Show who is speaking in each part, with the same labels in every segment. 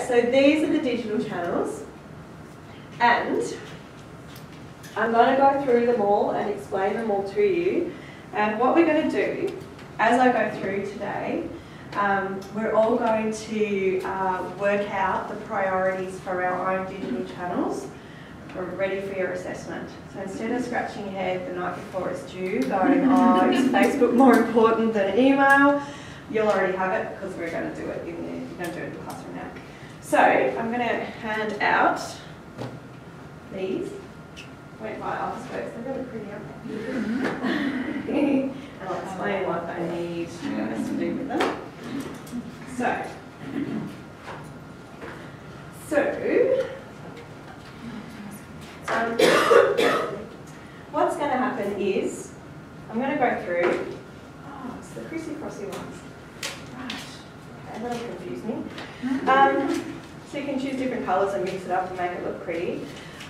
Speaker 1: so these are the digital channels, and I'm going to go through them all and explain them all to you. And what we're going to do, as I go through today, we're all going to work out the priorities for our own digital channels. We're ready for your assessment. So instead of scratching your head the night before it's due, going, oh, is Facebook more important than email? You'll already have it because we're going to do it in the, you're going to do it in the classroom now. So I'm going to hand out these. Went by office books, they're really pretty, aren't they? And I'll explain what I need us to do with them. What's going to happen is, I'm going to go through, oh, it's the Chrissy-crossy ones. Right, okay, that'll confuse me. So you can choose different colours and mix it up and make it look pretty.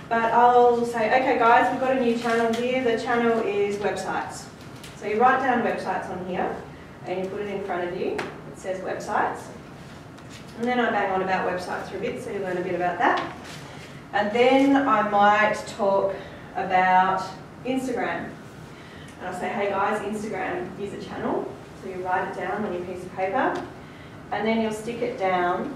Speaker 1: But I'll say, okay guys, we've got a new channel here. The channel is websites. So you write down websites on here and you put it in front of you. It says websites. And then I bang on about websites for a bit so you learn a bit about that. And then I might talk about Instagram. And I'll say, hey guys, Instagram is a channel. So you write it down on your piece of paper. And then you'll stick it down.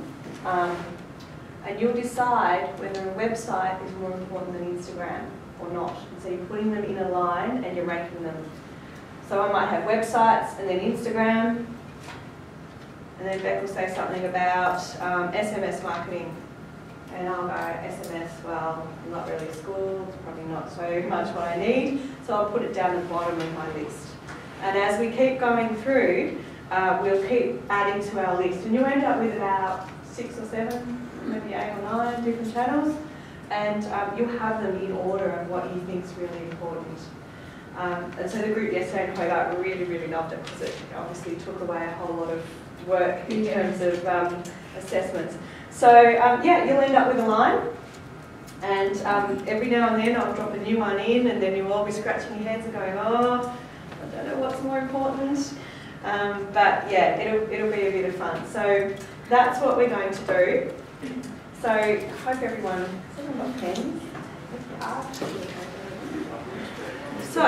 Speaker 1: And you'll decide whether a website is more important than Instagram or not. And so you're putting them in a line and you're ranking them. So I might have websites and then Instagram. And then Beck will say something about SMS marketing. And I'll go, SMS, well, I'm not really a school, it's probably not so much what I need. So I'll put it down the bottom of my list. And as we keep going through, we'll keep adding to our list. And you'll end up with about 6 or 7, maybe 8 or 9 different channels. And you'll have them in order of what you think is really important. And so the group yesterday in Hobart really, really loved it because it obviously took away a whole lot of work in terms of assessments. So yeah, you'll end up with a line, and every now and then I'll drop a new one in, and then you'll all be scratching your heads and going, oh, I don't know what's more important. But yeah, it'll be a bit of fun. So that's what we're going to do. So I hope everyone got pens. So,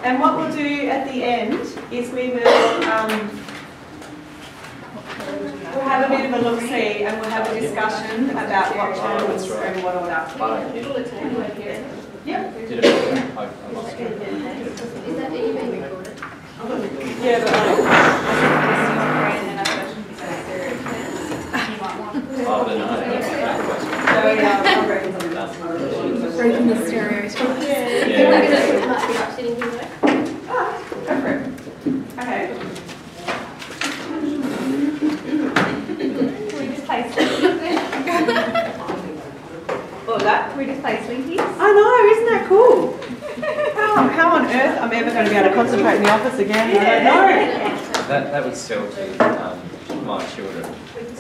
Speaker 1: and what we'll do at the end is we will we'll have a bit of a look-see and we'll have a discussion about what channels are in what order. Yep.
Speaker 2: Is that being recorded?
Speaker 1: Yeah, but
Speaker 3: breaking the stereotype.
Speaker 1: Go for it. Okay.
Speaker 3: Can we just play
Speaker 1: What was that?
Speaker 3: Can we just play Slinkies?
Speaker 1: I know, isn't that cool? How on earth I'm ever going to be able to concentrate in the office again? I don't know.
Speaker 4: That would sell to my children.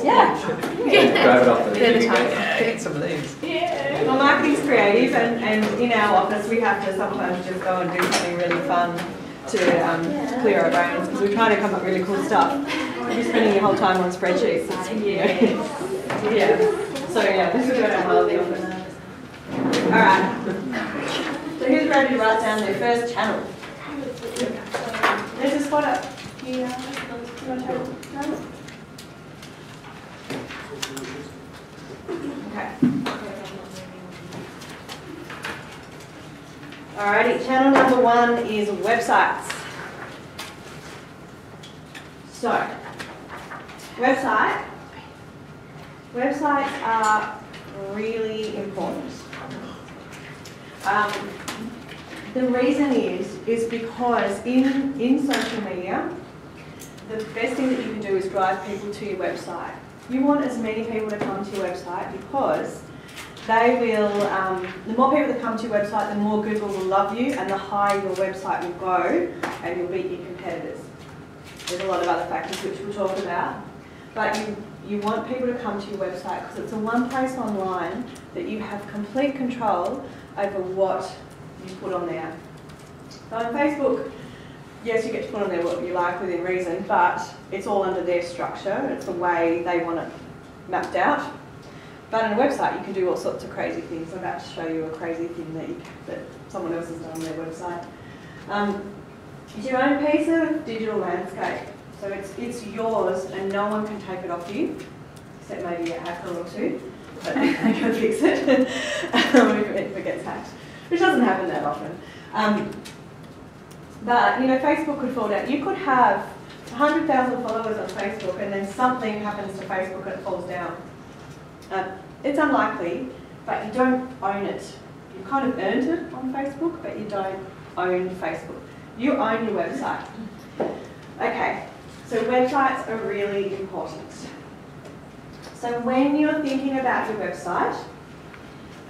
Speaker 1: Yeah.
Speaker 4: Grab it off the
Speaker 3: They're the
Speaker 4: TV,
Speaker 3: type.
Speaker 4: yeah, get some of these.
Speaker 1: Yeah. Well, marketing's creative, and in our office we have to sometimes just go and do something really fun to clear our brains because we're trying to come up with really cool stuff. You're spending your whole time on spreadsheets. Yeah. So yeah, this is what I love the office. All right. So who's ready to write down their first channel? There's a spot up here. You want to take it? No? Okay. Alrighty, channel number 1 is websites. So, websites are really important. The reason is because in social media, the best thing that you can do is drive people to your website. You want as many people to come to your website because they will, the more people that come to your website, the more Google will love you and the higher your website will go and you'll beat your competitors. There's a lot of other factors which we'll talk about. But you want people to come to your website because it's the one place online that you have complete control over what you put on there. So on Facebook, yes, you get to put on there what you like within reason, but it's all under their structure. It's the way they want it mapped out. But on a website, you can do all sorts of crazy things. I'm about to show you a crazy thing that someone else has done on their website. It's your own piece of digital landscape. So it's yours and no one can take it off you, except maybe a hacker or two, but they can fix it if it gets hacked, which doesn't happen that often. But, you know, Facebook could fall down. You could have 100,000 followers on Facebook and then something happens to Facebook and it falls down. It's unlikely, but you don't own it. You kind of earned it on Facebook, but you don't own Facebook. You own your website. Okay, so websites are really important. So when you're thinking about your website,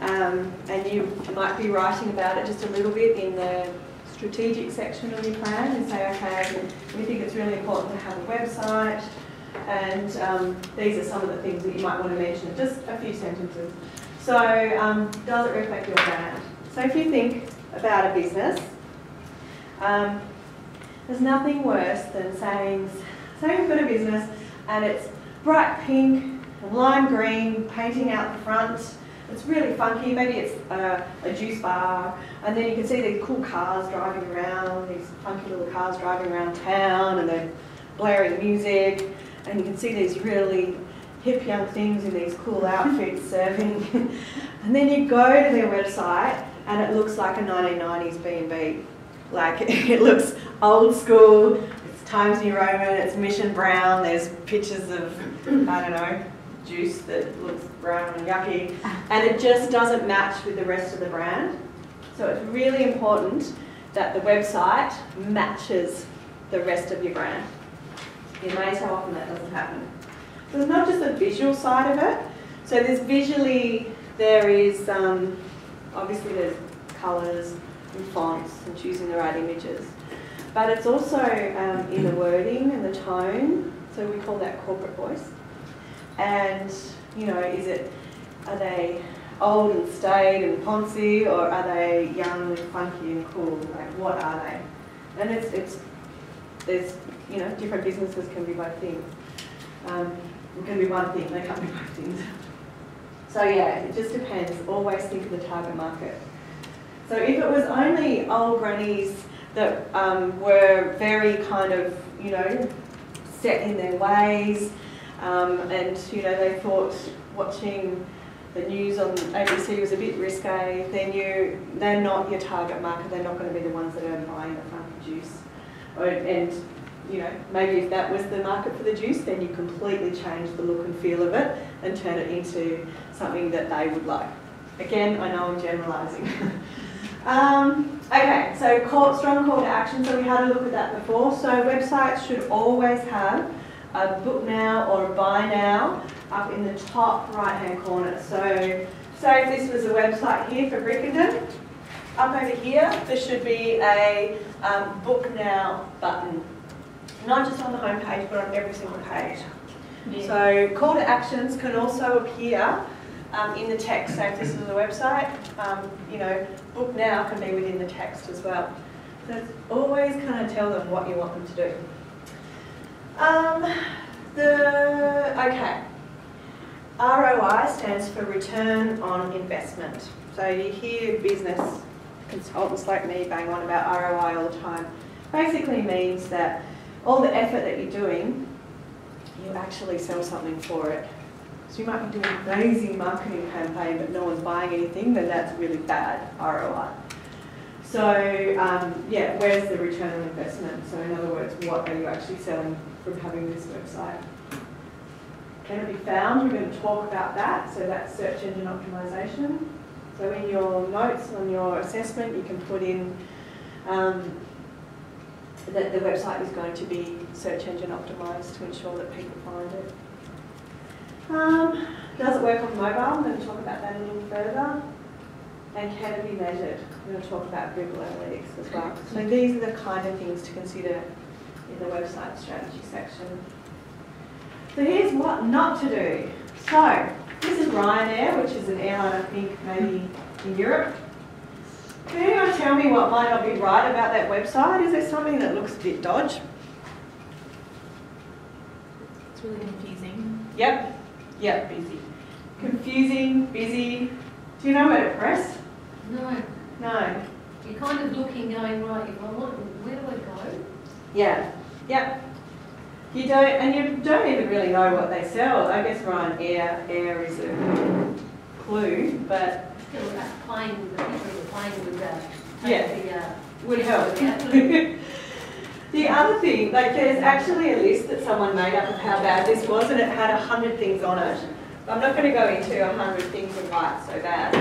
Speaker 1: and you might be writing about it just a little bit in the strategic section of your plan and say, okay, we think it's really important to have a website, and these are some of the things that you might want to mention, just a few sentences. So, does it reflect your brand? So if you think about a business, there's nothing worse than saying we've got a business and it's bright pink and lime green, painting out the front. It's really funky. Maybe it's a juice bar, and then you can see these cool cars driving around, these funky little cars driving around town, and they're blaring music, and you can see these really hip young things in these cool outfits serving. And then you go to their website and it looks like a 1990s B&B. Like, it looks old school, it's Times New Roman, it's Mission Brown, there's pictures of, I don't know, juice that looks brown and yucky, and it just doesn't match with the rest of the brand. So it's really important that the website matches the rest of your brand. You're amazed how often that doesn't happen. So it's not just the visual side of it. So there's visually, there is, obviously there's colours and fonts and choosing the right images. But it's also in the wording and the tone, so we call that corporate voice. And, you know, are they old and staid and poncy, or are they young and funky and cool? Like, what are they? And there's, you know, different businesses can be both things. It can be one thing, they can't be both things. So yeah, it just depends. Always think of the target market. So if it was only old grannies that were very kind of, you know, set in their ways, and, you know, they thought watching the news on ABC was a bit risque, then they're not your target market. They're not going to be the ones that are buying the funky juice. And, you know, maybe if that was the market for the juice, then you completely change the look and feel of it and turn it into something that they would like. Again, I know I'm generalising. Okay, so strong call to action. So we had a look at that before. So websites should always have a book now or a buy now up in the top right hand corner. So say if this was a website here for Brickenden, up over here there should be a book now button. Not just on the home page, but on every single page. Yeah. So call to actions can also appear in the text. So if this is a website, you know, book now can be within the text as well. So it's always kind of tell them what you want them to do. Okay. ROI stands for return on investment. So you hear business consultants like me bang on about ROI all the time. Basically means that all the effort that you're doing, you actually sell something for it. So you might be doing an amazing marketing campaign, but no one's buying anything, then that's really bad ROI. So yeah, where's the return on investment? So in other words, what are you actually selling from having this website? Can it be found? We're going to talk about that. So that's search engine optimization. So in your notes on your assessment, you can put in that the website is going to be search engine optimized to ensure that people find it. Does it work on mobile? I'm going to talk about that a little further. And can it be measured? I'm going to talk about Google Analytics as well. So these are the kind of things to consider in the website strategy section. So here's what not to do. So this is Ryanair, which is an airline I think maybe in Europe. Can anyone tell me what might not be right about that website? Is there something that looks a bit dodgy?
Speaker 3: It's really confusing.
Speaker 1: Yep, busy. Confusing, busy. Do you know where to press?
Speaker 2: No,
Speaker 1: No.
Speaker 2: you're kind of looking, going, right, if I want, where do I go?
Speaker 1: Yeah, yep. You don't even really know what they sell. I guess Ryan Air is a clue, but
Speaker 2: Still, playing with the people who are playing with that.
Speaker 1: Yeah. would help.
Speaker 2: Yeah.
Speaker 1: The other thing, like there's actually a list that someone made up of how bad this was, and it had 100 things on it. I'm not going to go into 100 things and why it's so bad,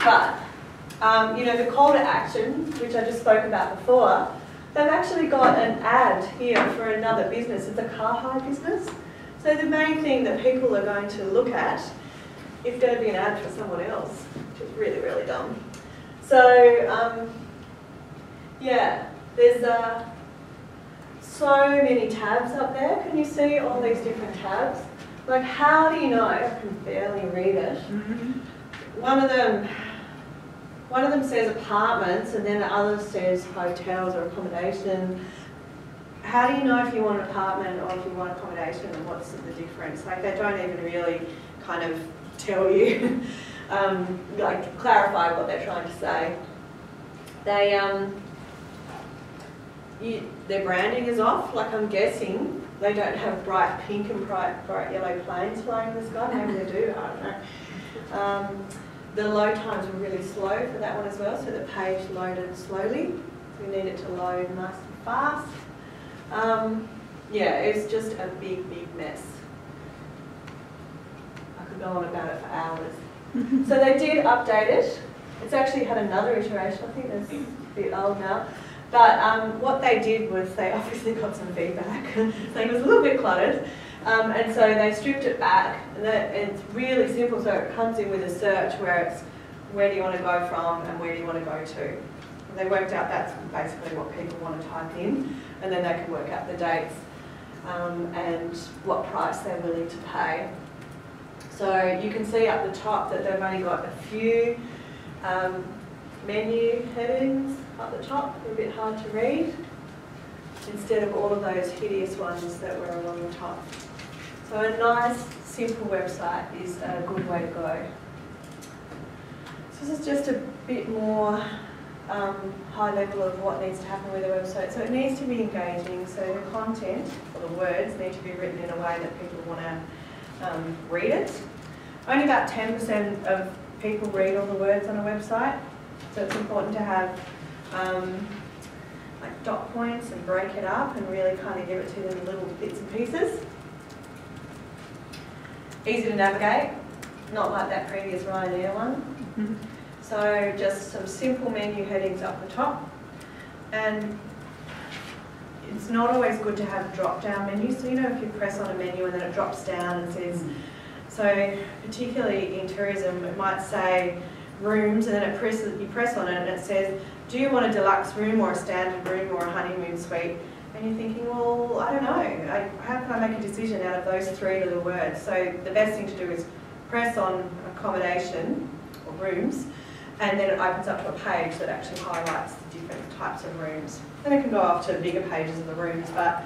Speaker 1: but you know, the call to action, which I just spoke about before, they've actually got an ad here for another business. It's a car hire business. So the main thing that people are going to look at is going to be an ad for someone else, which is really, really dumb. So yeah, there's so many tabs up there. Can you see all these different tabs? Like, how do you know? I can barely read it. One of them says apartments, and then the other says hotels or accommodation. How do you know if you want an apartment or if you want accommodation, and what's the difference? Like, they don't even really kind of tell you, like clarify what they're trying to say. They their branding is off. Like, I'm guessing they don't have bright pink and bright yellow planes flying in the sky. Maybe they do, I don't know. The load times were really slow for that one as well, so the page loaded slowly. We need it to load nice and fast. Yeah, it's just a big, big mess. I could go on about it for hours. So they did update it. It's actually had another iteration. I think it's a bit old now. But what they did was they obviously got some feedback. So it was a little bit cluttered. And so they stripped it back. And it's really simple. So it comes in with a search where it's where do you want to go from and where do you want to go to. And they worked out that's basically what people want to type in. And then they can work out the dates and what price they're willing to pay. So you can see up the top that they've only got a few menu headings up the top. They're a bit hard to read, instead of all of those hideous ones that were along the top. So a nice, simple website is a good way to go. So this is just a bit more high level of what needs to happen with a website. So it needs to be engaging, so the content, or the words, need to be written in a way that people want to read it. Only about 10% of people read all the words on a website, so it's important to have like dot points and break it up and really kind of give it to them in little bits and pieces. Easy to navigate, not like that previous Ryanair one. So just some simple menu headings up the top, and it's not always good to have drop-down menus. So you know, if you press on a menu and then it drops down and says, so particularly in tourism, it might say rooms, and then you press on it and it says, do you want a deluxe room or a standard room or a honeymoon suite? And you're thinking, well, I don't know. How can I make a decision out of those three little words? So the best thing to do is press on accommodation or rooms, and then it opens up to a page that actually highlights the different types of rooms. Then it can go off to bigger pages of the rooms, but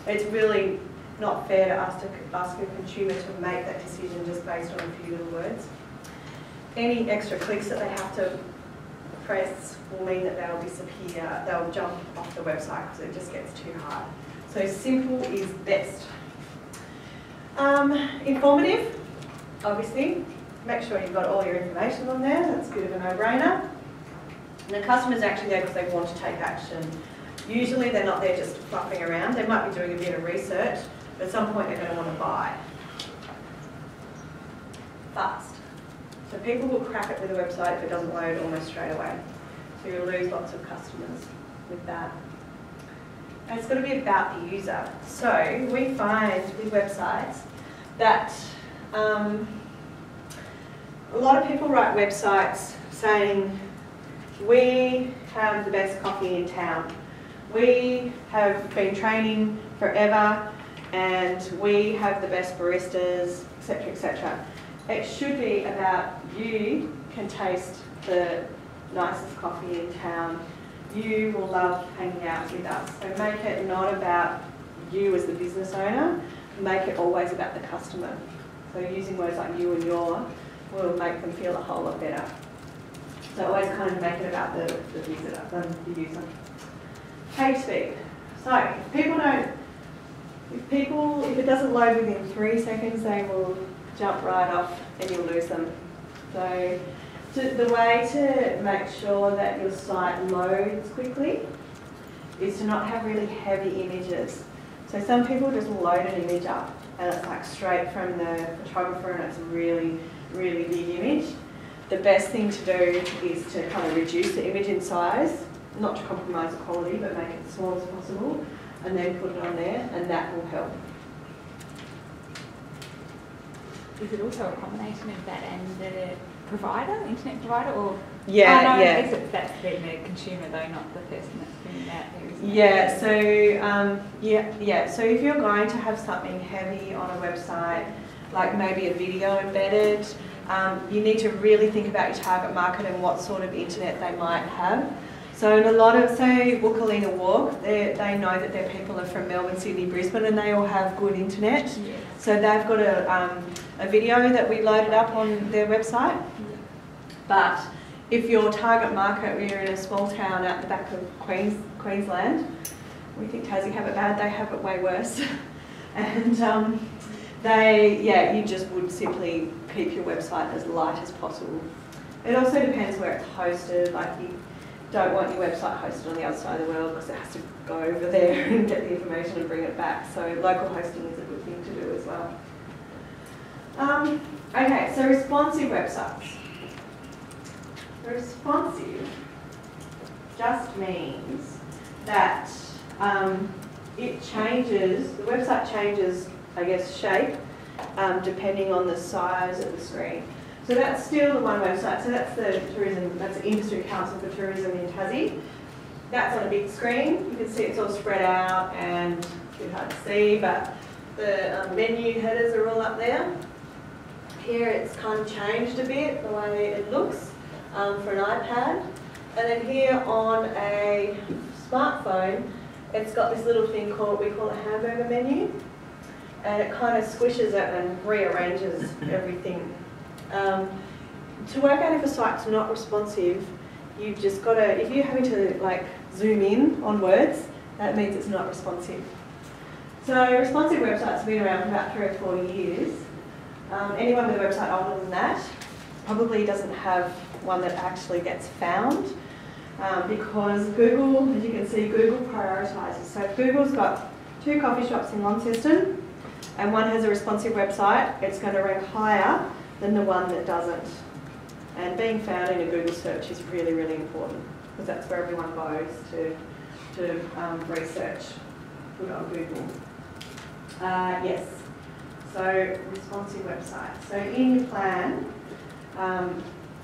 Speaker 1: it's really not fair to ask a consumer to make that decision just based on a few little words. Any extra clicks that they have to press will mean that they'll disappear, they'll jump off the website because it just gets too hard. So simple is best. Informative, obviously. Make sure you've got all your information on there. That's a bit of a no-brainer. And the customer's actually there because they want to take action. Usually they're not there just fluffing around. They might be doing a bit of research, but at some point they're going to want to buy. Fast. So people will crack it with a website if it doesn't load almost straight away. So you'll lose lots of customers with that. And it's got to be about the user. So we find with websites that a lot of people write websites saying, we have the best coffee in town. We have been training forever and we have the best baristas, etc., etc. It should be about you can taste the nicest coffee in town, you will love hanging out with us. So make it not about you as the business owner, make it always about the customer. So using words like you and your will make them feel a whole lot better. So always kind of make it about the visitor, the user. Page speed. So if it doesn't load within 3 seconds, they will jump right off and you'll lose them. So the way to make sure that your site loads quickly is to not have really heavy images. So some people just load an image up and it's like straight from the photographer and it's a really, really big image. The best thing to do is to kind of reduce the image in size, not to compromise the quality, but make it as small as possible, and then put it on there, and that will help.
Speaker 3: Is it also a combination of that and the provider, internet provider, or?
Speaker 1: Yeah,
Speaker 3: oh, no,
Speaker 1: yeah.
Speaker 3: I guess that's the consumer though, not the person that's putting it out there, isn't it?
Speaker 1: Yeah, so so if you're going to have something heavy on a website, like maybe a video embedded, you need to really think about your target market and what sort of internet they might have. So in a lot of, say, Wookalina Walk, they know that their people are from Melbourne, Sydney, Brisbane, and they all have good internet.
Speaker 3: Yes.
Speaker 1: So they've got a video that we loaded up on their website. But if your target market, you're in a small town out the back of Queensland, we think Tassie have it bad, they have it way worse. And you just would simply keep your website as light as possible. It also depends where it's hosted, like you don't want your website hosted on the other side of the world because it has to go over there and get the information and bring it back. So local hosting is a good thing to do as well. Okay, so responsive websites. Responsive just means that it changes, the website changes, I guess, shape depending on the size of the screen. So that's still the one website. So that's the tourism, that's the Industry Council for Tourism in Tassie. That's on a big screen. You can see it's all spread out and it's a bit hard to see, but the menu headers are all up there. Here it's kind of changed a bit, the way it looks for an iPad. And then here on a smartphone, it's got this little thing called, we call a hamburger menu. And it kind of squishes it and rearranges everything. To work out if a site's not responsive, you've just got to, if you're having to like zoom in on words, that means it's not responsive. So responsive websites have been around for about 3 or 4 years. Anyone with a website older than that probably doesn't have one that actually gets found because Google, as you can see, Google prioritises. So if Google's got 2 coffee shops in Launceston and one has a responsive website, it's going to rank higher than the one that doesn't. And being found in a Google search is really, really important because that's where everyone goes to research, put on Google. Yes, so responsive websites. So in your plan,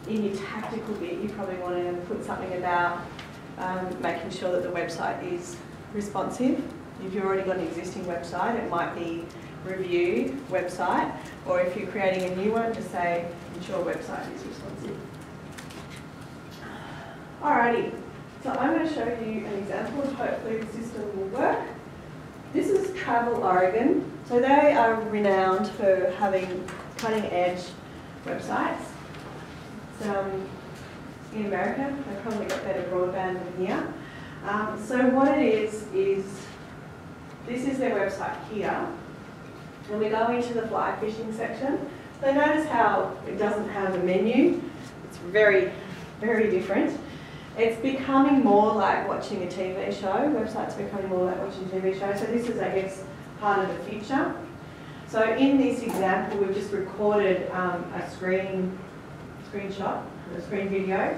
Speaker 1: in your tactical bit, you probably want to put something about making sure that the website is responsive. If you've already got an existing website, it might be review website, or if you're creating a new one, just say ensure website is responsive. Alrighty, so I'm going to show you an example and hopefully the system will work. This is Travel Oregon. So they are renowned for having cutting edge websites. So in America, they've probably got better broadband than here. So what it is this is their website here. And we go into the fly fishing section. So notice how it doesn't have a menu. It's very, very different. It's becoming more like watching a TV show. Websites are becoming more like watching a TV show. So this is, I guess, part of the future. So in this example, we've just recorded a screenshot, a screen video,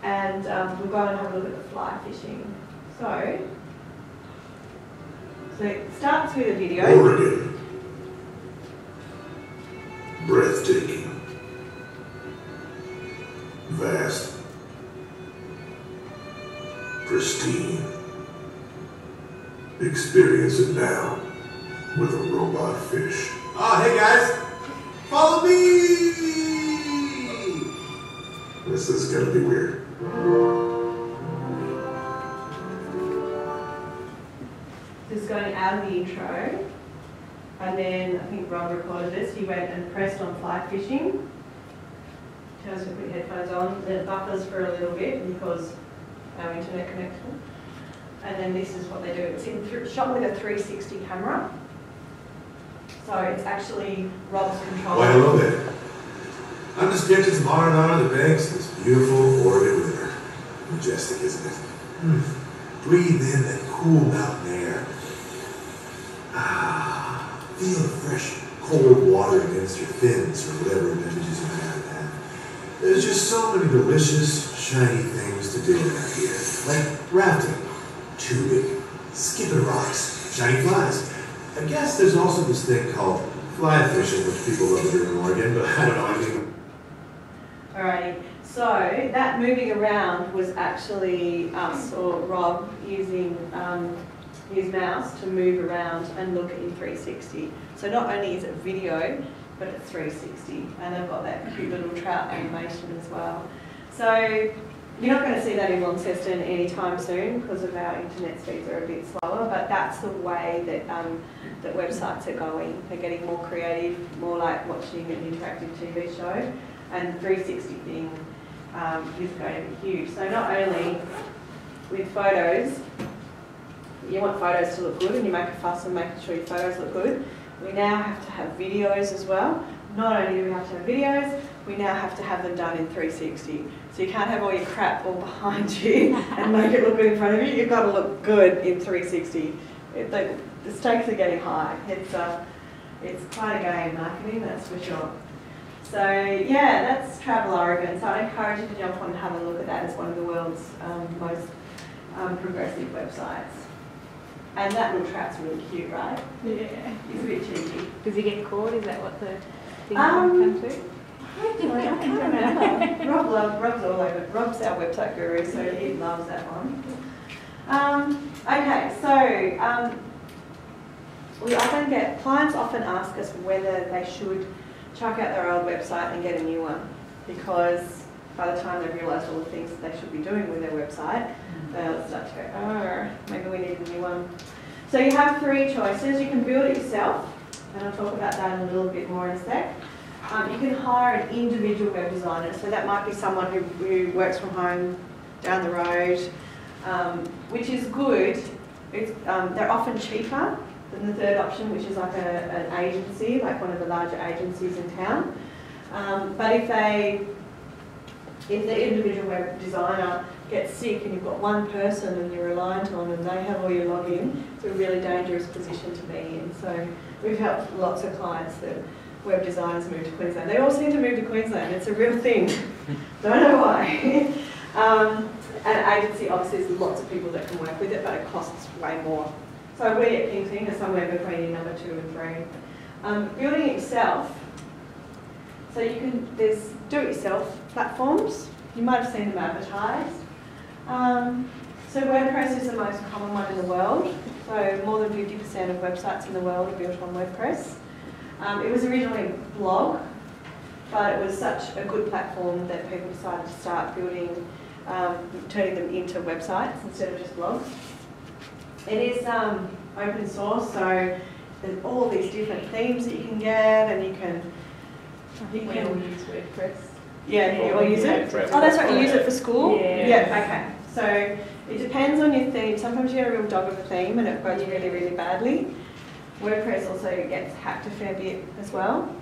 Speaker 1: and we'll go and have a look at the fly fishing. So it starts with a video.
Speaker 5: Oregon. Breathtaking. Vast. Pristine. Experience it now with a robot fish.
Speaker 6: Oh, hey guys, follow me!
Speaker 5: This is gonna be weird.
Speaker 1: Just going out of the intro, and then I think Rob recorded this. He went and pressed on fly fishing. Tells you to put your headphones on. Then it buffers for a little bit because our internet connection. And then this is what they do. It's shot with a 360 camera. So it's actually Rob's control.
Speaker 5: Why, hello there. I'm the sketches of R&R the banks of this beautiful Oregon river. Majestic, isn't it? Breathe in that cool mountain air. Feel the fresh, cold water against your fins or whatever advantages you have had. There's just so many delicious, shiny things to do around here. Like rafting, tubing, skipping rocks, shiny flies. I guess there's also this thing called fly fishing, which people love to do in Oregon, but I don't know anything.
Speaker 1: Alrighty, so that moving around was actually us or Rob using his mouse to move around and look in 360. So not only is it video, but it's 360, and they've got that cute little trout animation as well. So you're not going to see that in Launceston anytime soon because of our internet speeds are a bit slower, but that's the way that that websites are going. They're getting more creative, more like watching an interactive TV show, and 360 thing is going to be huge. So not only with photos, you want photos to look good and you make a fuss on making sure your photos look good, we now have to have videos as well. Not only do we have to have videos, we now have to have them done in 360. So you can't have all your crap all behind you and make it look good in front of you. You've got to look good in 360. The stakes are getting high. It's quite a game, marketing, that's for sure. So yeah, that's Travel Oregon. So I encourage you to jump on and have a look at that. It's one of the world's most progressive websites. And that little trout's really cute, right?
Speaker 3: Yeah.
Speaker 1: He's a bit cheeky.
Speaker 3: Does he get caught? Is that what the thing comes to?
Speaker 1: I can't remember. Rob's all over it. Rob's our website guru, so he loves that one. Okay, so clients often ask us whether they should chuck out their old website and get a new one, because by the time they've realised all the things that they should be doing with their website, they'll start to go, oh, maybe we need a new one. So you have three choices. You can build it yourself, and I'll talk about that in a little bit more in a sec. You can hire an individual web designer, so that might be someone who works from home down the road, which is good. They're often cheaper than the third option, which is like an agency, like one of the larger agencies in town. But if the individual web designer gets sick and you've got one person and you're reliant on and they have all your login, it's a really dangerous position to be in. So we've helped lots of clients that web designers move to Queensland. They all seem to move to Queensland. It's a real thing. Don't know why. An agency, obviously, there's lots of people that can work with it, but it costs way more. So we at Kingston are somewhere between number 2 and 3. Building it yourself. So there's do-it-yourself platforms. You might have seen them advertised. So WordPress is the most common one in the world. So more than 50% of websites in the world are built on WordPress. It was originally a blog, but it was such a good platform that people decided to start building, turning them into websites instead of just blogs. It is open source, so there's all these different themes that you can get, and you can
Speaker 3: We all use WordPress.
Speaker 1: Yeah, you all use it? Oh, that's right, you use it for school?
Speaker 3: Yeah.
Speaker 1: Yeah, okay. So it depends on your theme. Sometimes you get a real dog of a theme and it goes really, really badly. WordPress also gets hacked a fair bit as well,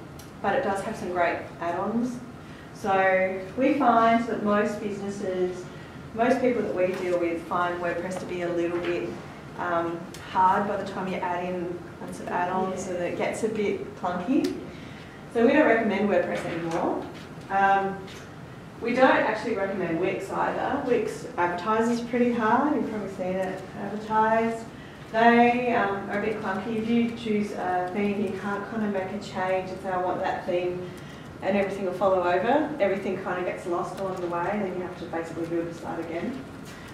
Speaker 1: but it does have some great add-ons. So we find that most businesses, most people that we deal with find WordPress to be a little bit hard by the time you add in lots of add-ons, and it gets a bit clunky. So we don't recommend WordPress anymore. We don't actually recommend Wix either. Wix advertises pretty hard. You've probably seen it advertised. They are a bit clunky. If you choose a theme, you can't kind of make a change and say, I want that theme, and everything will follow over. Everything kind of gets lost along the way, and then you have to basically build the site again.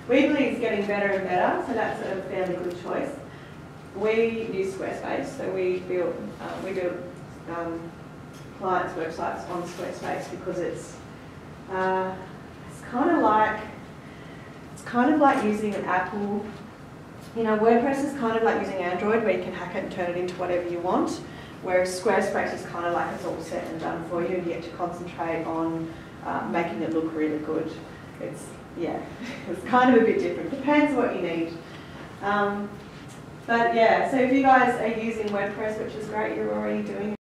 Speaker 1: Weebly is getting better and better, so that's a fairly good choice. We use Squarespace, so we build clients' websites on Squarespace because it's kind of like kind of like using an Apple, you know, WordPress is kind of like using Android where you can hack it and turn it into whatever you want, whereas Squarespace is kind of like it's all set and done for you and you get to concentrate on making it look really good. It's, yeah, it's kind of a bit different. Depends what you need. But yeah, so if you guys are using WordPress, which is great, you're already doing